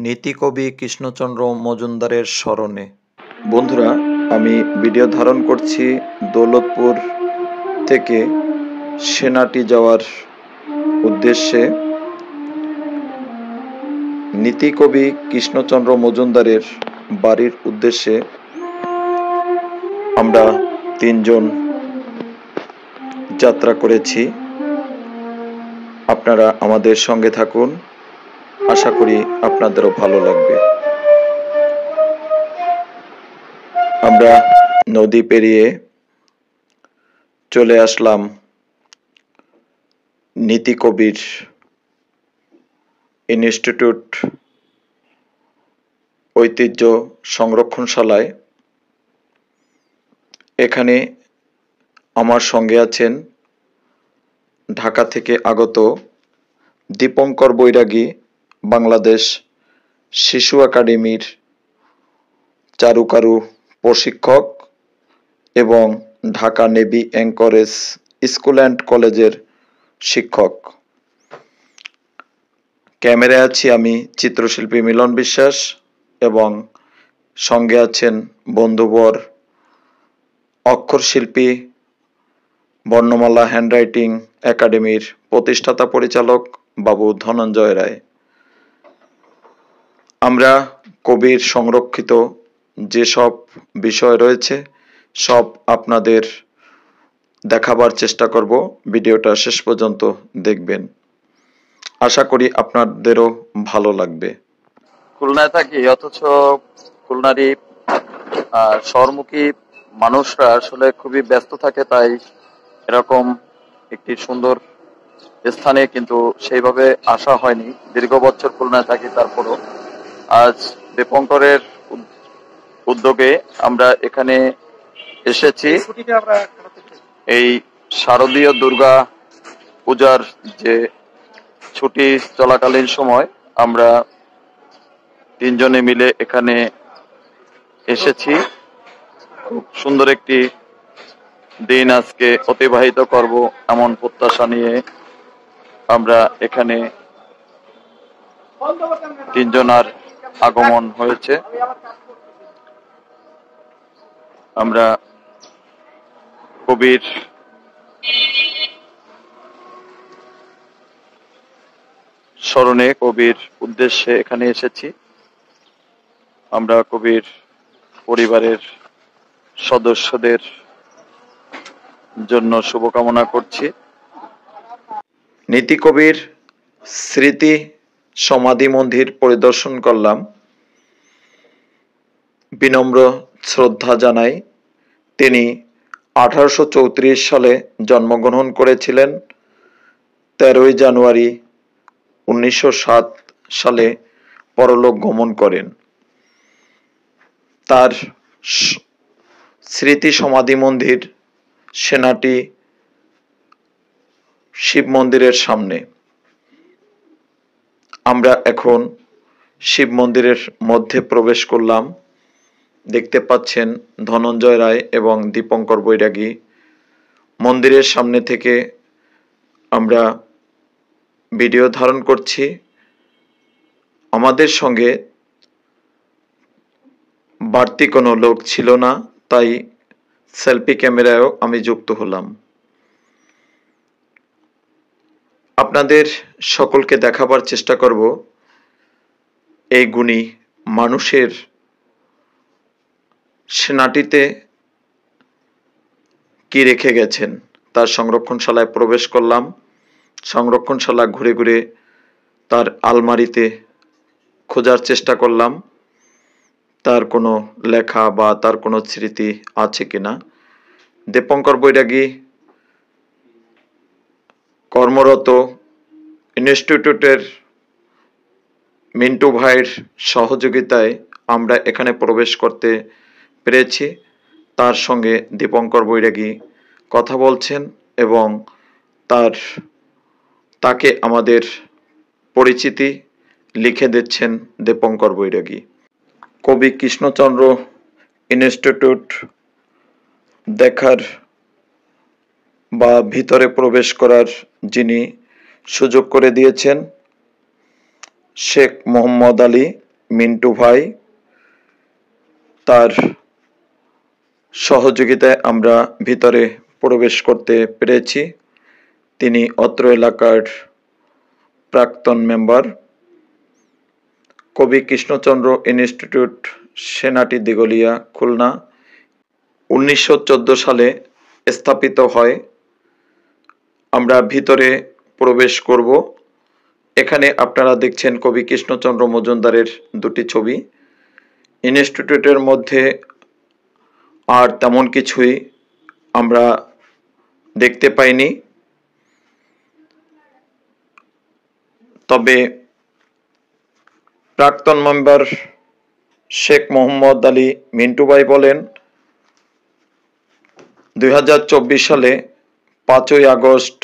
নীতিকবি কৃষ্ণচন্দ্র মজুমদারের স্মরণে। বন্ধুরা, আমি ভিডিও ধারণ করছি দৌলতপুর থেকে সেনাটি যাওয়ার উদ্দেশ্যে। নীতিকবি কৃষ্ণচন্দ্র মজুমদারের বাড়ির উদ্দেশ্যে আমরা তিনজন যাত্রা করেছি। আপনারা আমাদের সঙ্গে থাকুন, আশা করি আপনাদেরও ভালো লাগবে। আমরা নদী পেরিয়ে চলে আসলাম নীতিকবির ইনস্টিটিউট ঐতিহ্য সংরক্ষণশালায়। এখানে আমার সঙ্গে আছেন ঢাকা থেকে আগত দীপঙ্কর বৈরাগী, বাংলাদেশ শিশু একাডেমির চারুকারু প্রশিক্ষক এবং Dhaka navy anchorage school and কলেজের শিক্ষক। ক্যামেরায় আছি আমি চিত্রশিল্পী মিলন বিশ্বাস এবং সঙ্গে আছেন বন্ধুবর অক্ষর শিল্পী বর্ণমালা হ্যান্ডরাইটিং একাডেমির প্রতিষ্ঠাতা পরিচালক বাবু ধনঞ্জয় রায়। আমরা কবির সংরক্ষিত যেসব বিষয় রয়েছে সব আপনাদের দেখাবার চেষ্টা করব। ভিডিওটা শেষ পর্যন্ত দেখবেন, আশা করি আপনাদেরও ভালো লাগবে। খুলনায় থাকি, অথচ খুলনারই শহরমুখী মানুষরা আসলে খুবই ব্যস্ত থাকে, তাই এরকম একটি সুন্দর স্থানে কিন্তু সেইভাবে আসা হয়নি। দীর্ঘ বছর খুলনায় থাকি, তারপরও আজ দীপঙ্করের উদ্যোগে আমরা এখানে এসেছি। এই শারদীয় দুর্গা পূজার যে ছুটি চলাকালীন সময় আমরা তিনজনে মিলে এখানে এসেছি। খুব সুন্দর একটি দিন আজকে অতিবাহিত করব এমন প্রত্যাশা নিয়ে আমরা এখানে তিনজনার আগমন হয়েছে। আমরা কবির স্মরণে, কবির উদ্দেশ্যে এখানে এসেছি। আমরা কবির পরিবারের সদস্যদের জন্য শুভকামনা করছি। নীতিকবির স্মৃতি সমাধি মন্দির পরিদর্শন করলাম। বিনম্র শ্রদ্ধা জানাই। তিনি 1834 সালে জন্মগ্রহণ করেছিলেন। 13 জানুয়ারি 1907 সালে পরলোক গমন করেন। তার স্মৃতি সমাধি মন্দির সেনাটি শিব মন্দিরের সামনে। আমরা এখন শিব মন্দিরের মধ্যে প্রবেশ করলাম। দেখতে পাচ্ছেন ধনঞ্জয় রায় এবং দীপঙ্কর বৈরাগী। মন্দিরের সামনে থেকে আমরা ভিডিও ধারণ করছি। আমাদের সঙ্গে বাড়তি কোনো লোক ছিল না, তাই সেলফি ক্যামেরায়ও আমি যুক্ত হলাম। আপনাদের সকলকে দেখাবার চেষ্টা করব এই গুণী মানুষের সেনাটিতে কি রেখে গেছেন। তার সংরক্ষণশালায় প্রবেশ করলাম। সংরক্ষণশালা ঘুরে ঘুরে তার আলমারিতে খোঁজার চেষ্টা করলাম তার কোনো লেখা বা তার কোনো স্মৃতি আছে কিনা। দীপঙ্কর বৈরাগী কর্মরত ইনস্টিটিউটের মিন্টু ভাইয়ের সহযোগিতায় আমরা এখানে প্রবেশ করতে পেরেছি। তার সঙ্গে দীপঙ্কর বৈরাগী কথা বলছেন এবং তাকে আমাদের পরিচিতি লিখে দিচ্ছেন দীপঙ্কর বৈরাগী। কবি কৃষ্ণচন্দ্র ইনস্টিটিউট দেখার বা ভিতরে প্রবেশ করার যিনি সুযোগ করে দিয়েছেন শেখ মোহাম্মদ আলী, মিন্টু ভাই, তার সহযোগিতায় আমরা ভিতরে প্রবেশ করতে পেরেছি। তিনি অত্র এলাকার প্রাক্তন মেম্বার। কবি কৃষ্ণচন্দ্র ইনস্টিটিউট, সেনাটি দিঘলিয়া, খুলনা 1914 সালে স্থাপিত হয়। আমরা ভিতরে প্রবেশ করব। এখানে আপনারা দেখছেন কবি কৃষ্ণচন্দ্র মজুমদারের দুটি ছবি। ইনস্টিটিউটের মধ্যে আর তেমন কিছুই আমরা দেখতে পাইনি, তবে প্রাক্তন মেম্বার শেখ মোহাম্মদ আলী মিন্টু ভাই বলেন 2024 সালে 5ই আগস্ট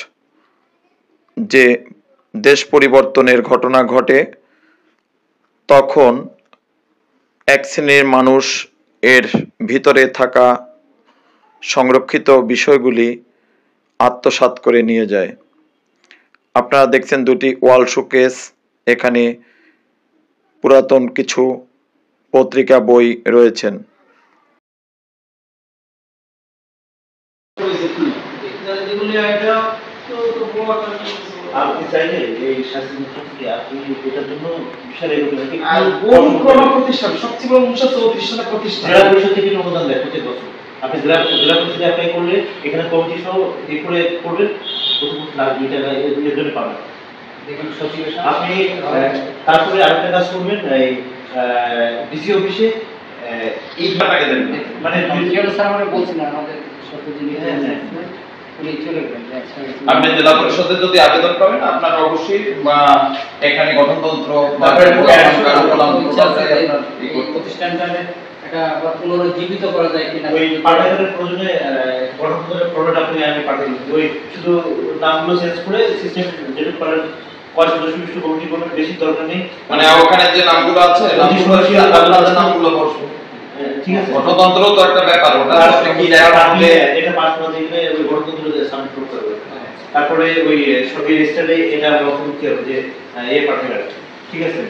যে দেশ পরিবর্তনের ঘটনা ঘটে, তখন এক শ্রেণীর মানুষ এর ভিতরে থাকা সংরক্ষিত বিষয়গুলি আত্মসাৎ করে নিয়ে যায়। আপনারা দেখছেন দুটি ওয়াল শোকেস। এখানে পুরাতন কিছু পত্রিকা বই রয়েছেন। আপনি চাইলে এই শাস্তি থেকে আপনি এটার জন্য বিশাল প্রতিষ্ঠান সবচেয়ে বড় প্রতিষ্ঠান জেলা পরিষদ থেকে অনুদান দেয় প্রত্যেক বছর। আপনি জেলা পরিষদে অ্যাপ্লাই করলে এখানে কমিটি সহ এ করে করবেন, প্রথম লাখ 2 টাকা এর জন্য পাবেন। দেখুন সচিবের আপনি তারপরে আরেকটা কাজ করবেন, এই ডিসি অফিসে এই টাকা দেবেন, মানে স্যার আমরা বলছি না আমাদের আপনি জেলা পরিষদে যদি আবেদন করেন আপনারা অবশ্যই এখানে গঠনতন্ত্র প্রতিষ্ঠানটাকে একটা পুনরুজ্জীবিত করা যায় কিনা ওই পাঠাগারের প্রয়োজনে গঠনতন্ত্রের ফরম্যাট আপনি আমি পাঠিয়ে দিচ্ছি। ওই শুধু নামগুলো চেঞ্জ করে সিস্টেম যেটা করার কয় সদস্য বিশিষ্ট কমিটি করবেন, বেশি দরকার নেই। মানে ওখানে যে নামগুলো আছে নামগুলো বসবে, ঠিক আছে। গঠনতন্ত্র তো একটা ব্যাপার, ওটা আপনি কি আপনি এটা পাস না দিলে ওই গঠনতন্ত্র সাবমিট করতে হবে। তারপরে ওই সরকারি রেজিস্টারে এটা অন্তর্ভুক্ত হবে যে এই পাঠাগার, ঠিক আছে।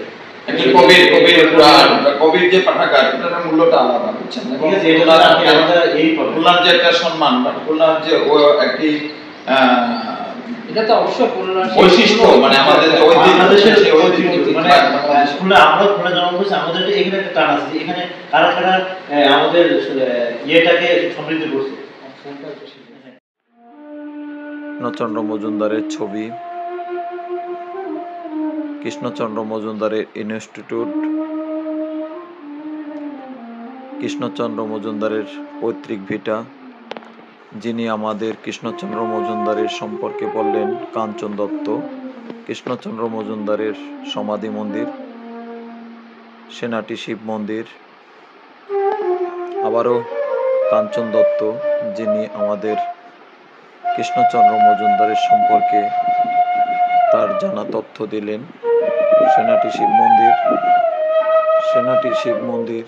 কবির যে পাঠাগার এটার মূল্যটা আলাদা, বুঝছেন? ঠিক আছে, এটা আলাদা এই খুলনার যে একটা সম্মান বা খুলনার যে একটি এটা তো অবশ্যই বৈশিষ্ট্য, মানে আমাদের যে খুলনা, আমরা খুলনা জন্ম করেছি, আমাদের এখানে একটা টান আছে, এখানে কারা কারা আমাদের ইয়েটাকে সমৃদ্ধ করছে। কৃষ্ণচন্দ্র মজুমদারের ছবি, কৃষ্ণচন্দ্র মজুমদারের ইনস্টিটিউট, কৃষ্ণচন্দ্র মজুমদারের পৈতৃক ভিটা। যিনি আমাদের কৃষ্ণচন্দ্র মজুমদারের সম্পর্কে বললেন কাঞ্চন দত্ত। কৃষ্ণচন্দ্র মজুমদারের সমাধি মন্দির, সেনাটি শিব মন্দির। আবারও কাঞ্চন দত্ত, যিনি আমাদের কৃষ্ণচন্দ্র মজুমদারের সম্পর্কে তার জানা তথ্য দিলেন। সেনাটি শিব মন্দির, সেনাটি শিব মন্দির,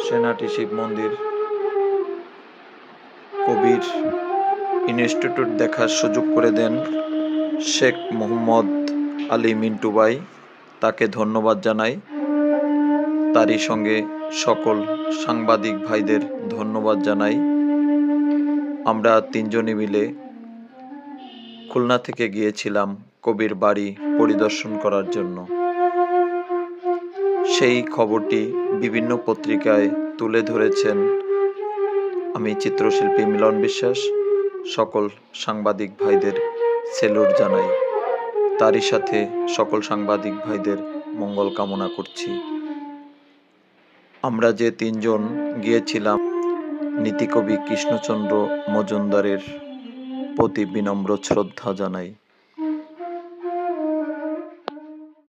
সেনাটি শিব মন্দির। কবির ইনস্টিটিউট দেখার সুযোগ করে দেন শেখ মোহাম্মদ আলী মিন্টু ভাই, তাকে ধন্যবাদ জানাই। তারই সঙ্গে সকল সাংবাদিক ভাইদের ধন্যবাদ জানাই। আমরা তিনজনে মিলে খুলনা থেকে গিয়েছিলাম কবির বাড়ি পরিদর্শন করার জন্য। সেই খবরটি বিভিন্ন পত্রিকায় তুলে ধরেছেন আমি চিত্রশিল্পী মিলন বিশ্বাস। সকল সাংবাদিক ভাইদের সেলুট জানাই। তারই সাথে সকল সাংবাদিক ভাইদের মঙ্গল কামনা করছি। আমরা যে তিনজন গিয়েছিলাম, নীতিকবি কৃষ্ণচন্দ্র মজুমদারের প্রতি বিনম্র শ্রদ্ধা জানাই।